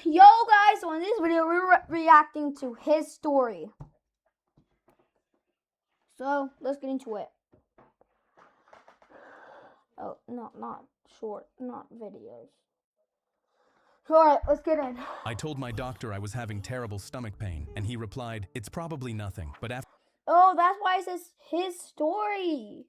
Yo guys, so in this video we're reacting to his story. So let's get into it. Oh, no, not short, not videos. Alright, let's get in. I told my doctor I was having terrible stomach pain, and he replied, "It's probably nothing, but after..." Oh, that's why it says his story.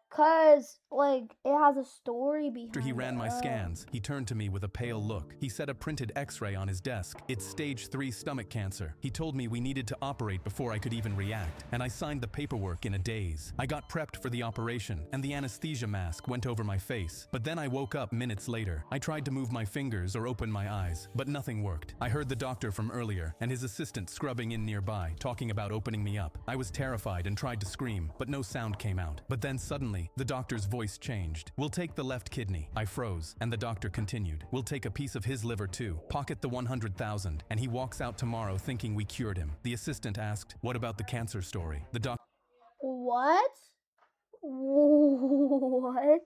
Cause, like, it has a story behind it. After he ran my scans, he turned to me with a pale look. He set a printed x-ray on his desk. It's stage 3 stomach cancer. He told me we needed to operate before I could even react, and I signed the paperwork in a daze. I got prepped for the operation, and the anesthesia mask went over my face. But then I woke up minutes later. I tried to move my fingers or open my eyes, but nothing worked. I heard the doctor from earlier, and his assistant scrubbing in nearby, talking about opening me up. I was terrified and tried to scream, but no sound came out. But then suddenly, the doctor's voice changed. "We'll take the left kidney." I froze, and the doctor continued. "We'll take a piece of his liver too. Pocket the 100,000, and he walks out tomorrow thinking we cured him." The assistant asked, "What about the cancer story?" The doctor... What? What?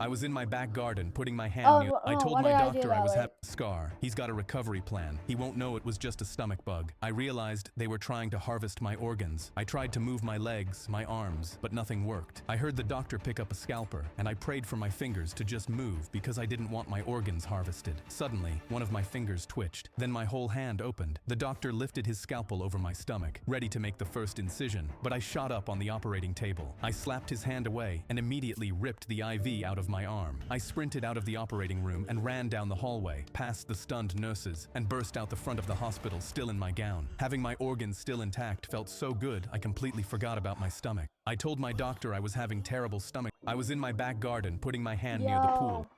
I was in my back garden putting my hand near... I told my doctor I was having a scar. He's got a recovery plan. He won't know it was just a stomach bug. I realized they were trying to harvest my organs. I tried to move my legs, my arms, but nothing worked. I heard the doctor pick up a scalpel, and I prayed for my fingers to just move because I didn't want my organs harvested. Suddenly, one of my fingers twitched. Then my whole hand opened. The doctor lifted his scalpel over my stomach, ready to make the first incision, but I shot up on the operating table. I slapped his hand away and immediately ripped the IV out of my arm. I sprinted out of the operating room and ran down the hallway, past the stunned nurses, and burst out the front of the hospital still in my gown. Having my organs still intact felt so good I completely forgot about my stomach. I told my doctor I was having terrible stomach. I was in my back garden putting my hand near the pool.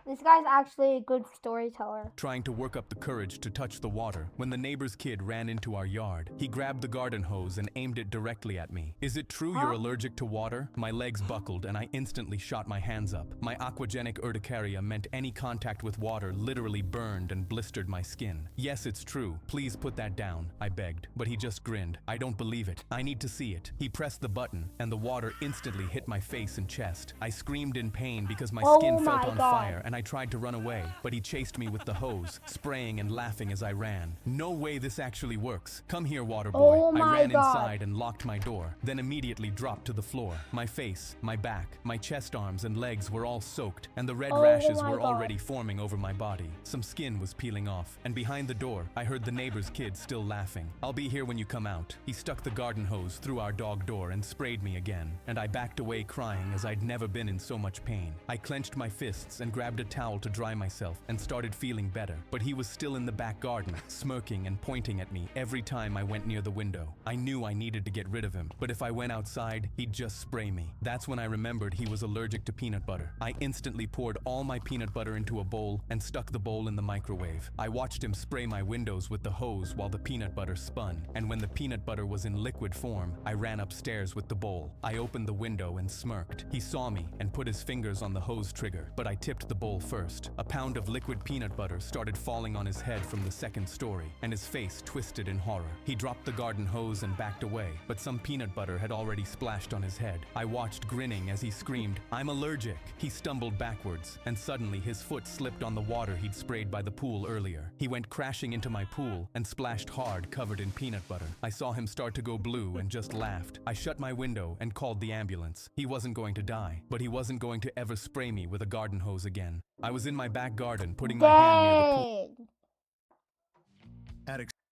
This guy's actually a good storyteller. Trying to work up the courage to touch the water when the neighbor's kid ran into our yard. He grabbed the garden hose and aimed it directly at me. "Is it true you're allergic to water?" My legs buckled and I instantly shot my hands up. My aquagenic urticaria meant any contact with water literally burned and blistered my skin. "Yes, it's true. Please put that down," I begged, but he just grinned. "I don't believe it. I need to see it." He pressed the button and the water instantly hit my face and chest. I screamed in pain because my skin felt on fire, and I tried to run away, but he chased me with the hose, spraying and laughing as I ran. "No way this actually works. Come here, water boy." I ran inside and locked my door, then immediately dropped to the floor. My face, my back, my chest, arms, and legs were all soaked, and the red rashes were already forming over my body. Some skin was peeling off, and behind the door, I heard the neighbor's kid still laughing. "I'll be here when you come out." He stuck the garden hose through our dog door and sprayed me again, and I backed away crying as I'd never been in so much pain. I clenched my fists and grabbed a towel to dry myself and started feeling better, but he was still in the back garden, smirking and pointing at me every time I went near the window. I knew I needed to get rid of him, but if I went outside, he'd just spray me. That's when I remembered he was allergic to peanut butter. I instantly poured all my peanut butter into a bowl and stuck the bowl in the microwave. I watched him spray my windows with the hose while the peanut butter spun, and when the peanut butter was in liquid form, I ran upstairs with the bowl. I opened the window and smirked. He saw me and put his fingers on the hose trigger, but I tipped the bowl first. A pound of liquid peanut butter started falling on his head from the second story, and his face twisted in horror. He dropped the garden hose and backed away, but some peanut butter had already splashed on his head. I watched grinning as he screamed, "I'm allergic!" He stumbled backwards, and suddenly his foot slipped on the water he'd sprayed by the pool earlier. He went crashing into my pool and splashed hard, covered in peanut butter. I saw him start to go blue and just laughed. I shut my window and called the ambulance. He wasn't going to die, but he wasn't going to ever spray me with a garden hose again. I was in my back garden putting my hand near the pool.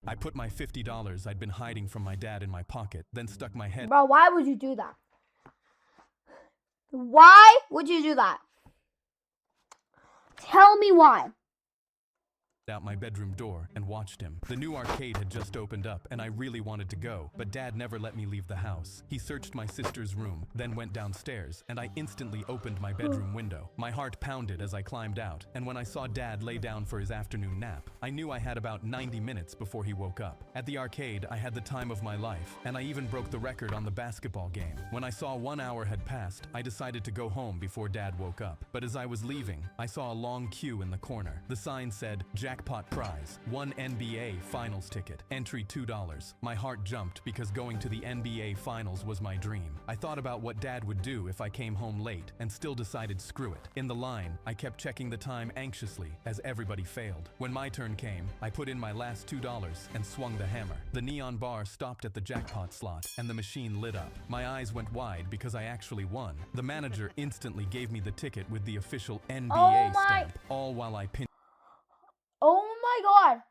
I put my $50 I'd been hiding from my dad in my pocket, then stuck my head... Bro, why would you do that? Why would you do that? Tell me why. Out my bedroom door and watched him. The new arcade had just opened up and I really wanted to go, but Dad never let me leave the house. He searched my sister's room, then went downstairs, and I instantly opened my bedroom window. My heart pounded as I climbed out, and when I saw Dad lay down for his afternoon nap, I knew I had about 90 minutes before he woke up. At the arcade, I had the time of my life, and I even broke the record on the basketball game. When I saw 1 hour had passed, I decided to go home before Dad woke up. But as I was leaving, I saw a long queue in the corner. The sign said, "Jack jackpot prize, one NBA Finals ticket, entry $2. My heart jumped because going to the NBA Finals was my dream. I thought about what Dad would do if I came home late and still decided screw it. In the line, I kept checking the time anxiously as everybody failed. When my turn came, I put in my last $2 and swung the hammer. The neon bar stopped at the jackpot slot and the machine lit up. My eyes went wide because I actually won. The manager instantly gave me the ticket with the official NBA stamp, all while I pinched Oh my god.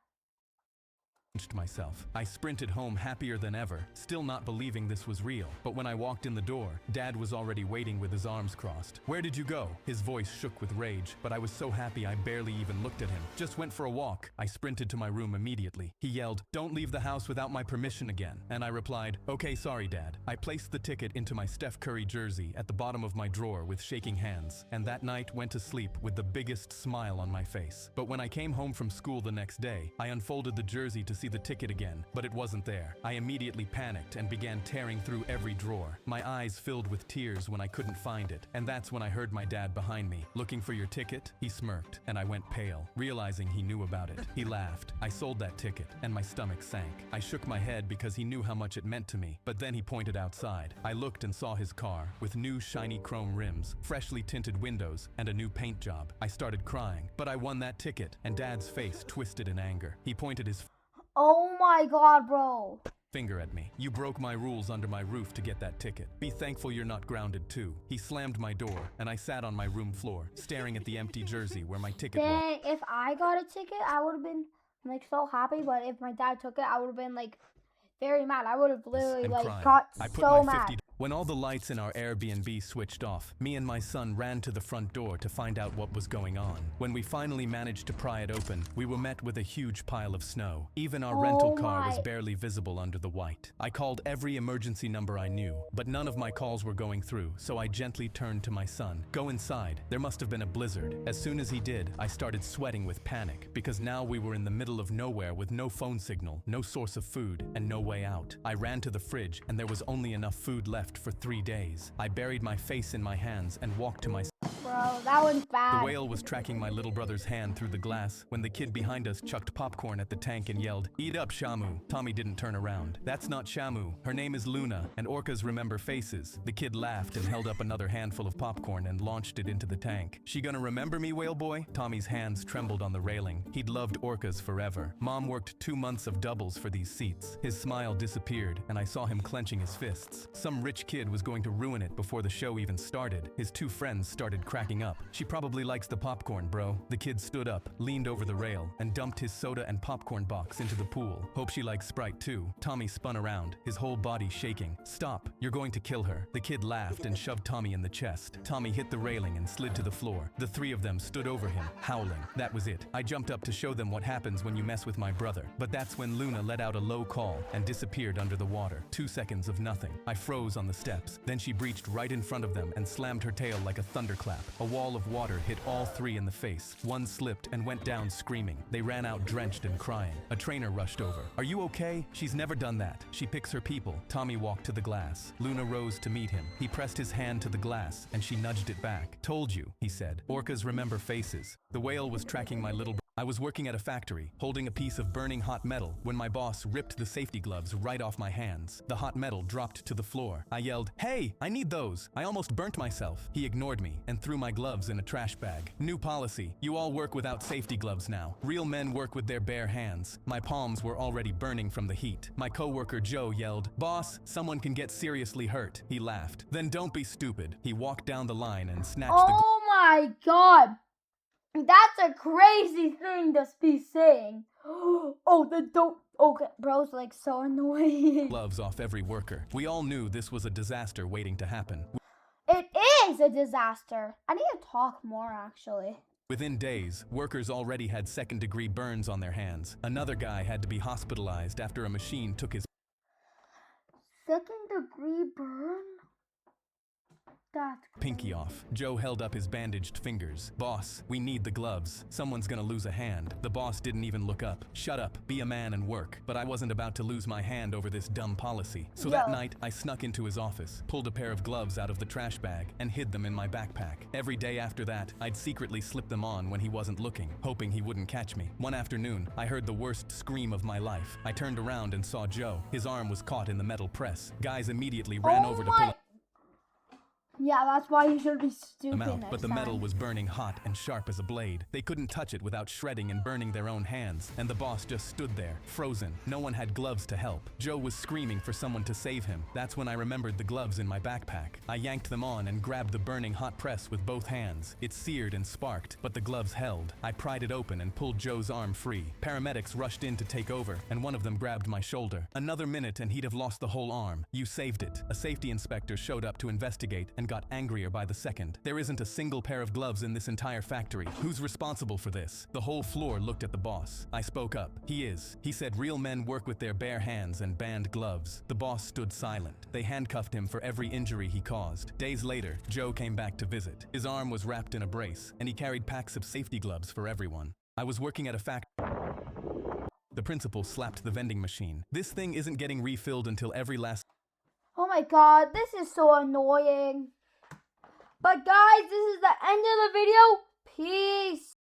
myself. I sprinted home happier than ever, still not believing this was real. But when I walked in the door, Dad was already waiting with his arms crossed. "Where did you go?" His voice shook with rage, but I was so happy I barely even looked at him. "Just went for a walk." I sprinted to my room immediately. He yelled, "Don't leave the house without my permission again." And I replied, "Okay, sorry, Dad." I placed the ticket into my Steph Curry jersey at the bottom of my drawer with shaking hands, and that night went to sleep with the biggest smile on my face. But when I came home from school the next day, I unfolded the jersey to see the ticket again, but it wasn't there. I immediately panicked and began tearing through every drawer. My eyes filled with tears when I couldn't find it, and that's when I heard my dad behind me. "Looking for your ticket?" He smirked, and I went pale, realizing he knew about it. He laughed. I sold that ticket, and my stomach sank. I shook my head because he knew how much it meant to me, but then he pointed outside. I looked and saw his car, with new shiny chrome rims, freshly tinted windows, and a new paint job. I started crying, but I won that ticket, and Dad's face twisted in anger. He pointed his Oh my god, bro. finger at me. "You broke my rules under my roof to get that ticket. Be thankful you're not grounded too." He slammed my door, and I sat on my room floor, staring at the empty jersey where my ticket was. Dang, if I got a ticket, I would have been like so happy, but if my dad took it, I would have been like very mad. I would have literally And like crying. got I put so my mad. 50. When all the lights in our Airbnb switched off, me and my son ran to the front door to find out what was going on. When we finally managed to pry it open, we were met with a huge pile of snow. Even our rental car was barely visible under the white. I called every emergency number I knew, but none of my calls were going through, so I gently turned to my son. "Go inside. There must have been a blizzard." As soon as he did, I started sweating with panic, because now we were in the middle of nowhere with no phone signal, no source of food, and no way out. I ran to the fridge, and there was only enough food left for 3 days. I buried my face in my hands and walked to my Bro, that was bad. The whale was tracking my little brother's hand through the glass when the kid behind us chucked popcorn at the tank and yelled, "Eat up, Shamu." Tommy didn't turn around. "That's not Shamu. Her name is Luna, and orcas remember faces." The kid laughed and held up another handful of popcorn and launched it into the tank. "She gonna remember me, whale boy?" Tommy's hands trembled on the railing. He'd loved orcas forever. Mom worked 2 months of doubles for these seats. His smile disappeared, and I saw him clenching his fists. Some rich kid was going to ruin it before the show even started. His 2 friends started cracking up. "She probably likes the popcorn, bro." The kid stood up, leaned over the rail, and dumped his soda and popcorn box into the pool. "Hope she likes Sprite too." Tommy spun around, his whole body shaking. "Stop, you're going to kill her." The kid laughed and shoved Tommy in the chest. Tommy hit the railing and slid to the floor. The 3 of them stood over him, howling. That was it. I jumped up to show them what happens when you mess with my brother. But that's when Luna let out a low call and disappeared under the water. 2 seconds of nothing. I froze on the steps. Then she breached right in front of them and slammed her tail like a thunderclap. A wall of water hit all 3 in the face. One slipped and went down screaming. They ran out drenched and crying. A trainer rushed over. "Are you okay? She's never done that. She picks her people." Tommy walked to the glass. Luna rose to meet him. He pressed his hand to the glass and she nudged it back. "Told you," he said. "Orcas remember faces." The whale was tracking my little I was working at a factory, holding a piece of burning hot metal, when my boss ripped the safety gloves right off my hands. The hot metal dropped to the floor. I yelled, "Hey, I need those. I almost burnt myself." He ignored me and threw my gloves in a trash bag. "New policy. You all work without safety gloves now. Real men work with their bare hands." My palms were already burning from the heat. My coworker Joe yelled, "Boss, someone can get seriously hurt." He laughed. "Then don't be stupid." He walked down the line and snatched the Oh my god. That's a crazy thing to be saying. Oh, the dope. Okay, bro's like so annoying. gloves off every worker. We all knew this was a disaster waiting to happen. It is a disaster. I need to talk more, actually. Within days, workers already had second-degree burns on their hands. Another guy had to be hospitalized after a machine took his Second degree burn? That's pinky off. Joe held up his bandaged fingers. Boss, we need the gloves. Someone's gonna lose a hand. The boss didn't even look up. Shut up, be a man and work. But I wasn't about to lose my hand over this dumb policy. So that Yo. night, I snuck into his office, pulled a pair of gloves out of the trash bag, and hid them in my backpack. Every day after that, I'd secretly slip them on when he wasn't looking, hoping he wouldn't catch me. One afternoon, I heard the worst scream of my life. I turned around and saw Joe. His arm was caught in the metal press. Guys immediately ran over to pull him Yeah, that's why you should be stupid out, next but the time. metal was burning hot and sharp as a blade. They couldn't touch it without shredding and burning their own hands, and the boss just stood there, frozen. No one had gloves to help. Joe was screaming for someone to save him. That's when I remembered the gloves in my backpack. I yanked them on and grabbed the burning hot press with both hands. It seared and sparked, but the gloves held. I pried it open and pulled Joe's arm free. Paramedics rushed in to take over, and one of them grabbed my shoulder. Another minute and he'd have lost the whole arm. You saved it. A safety inspector showed up to investigate and got angrier by the second. There isn't a single pair of gloves in this entire factory. Who's responsible for this? The whole floor looked at the boss. I spoke up. He is. He said real men work with their bare hands and banned gloves. The boss stood silent. They handcuffed him for every injury he caused. Days later, Joe came back to visit. His arm was wrapped in a brace, and he carried packs of safety gloves for everyone. I was working at a factory. The principal slapped the vending machine. This thing isn't getting refilled until every last... Oh my god, this is so annoying. But guys, this is the end of the video. Peace.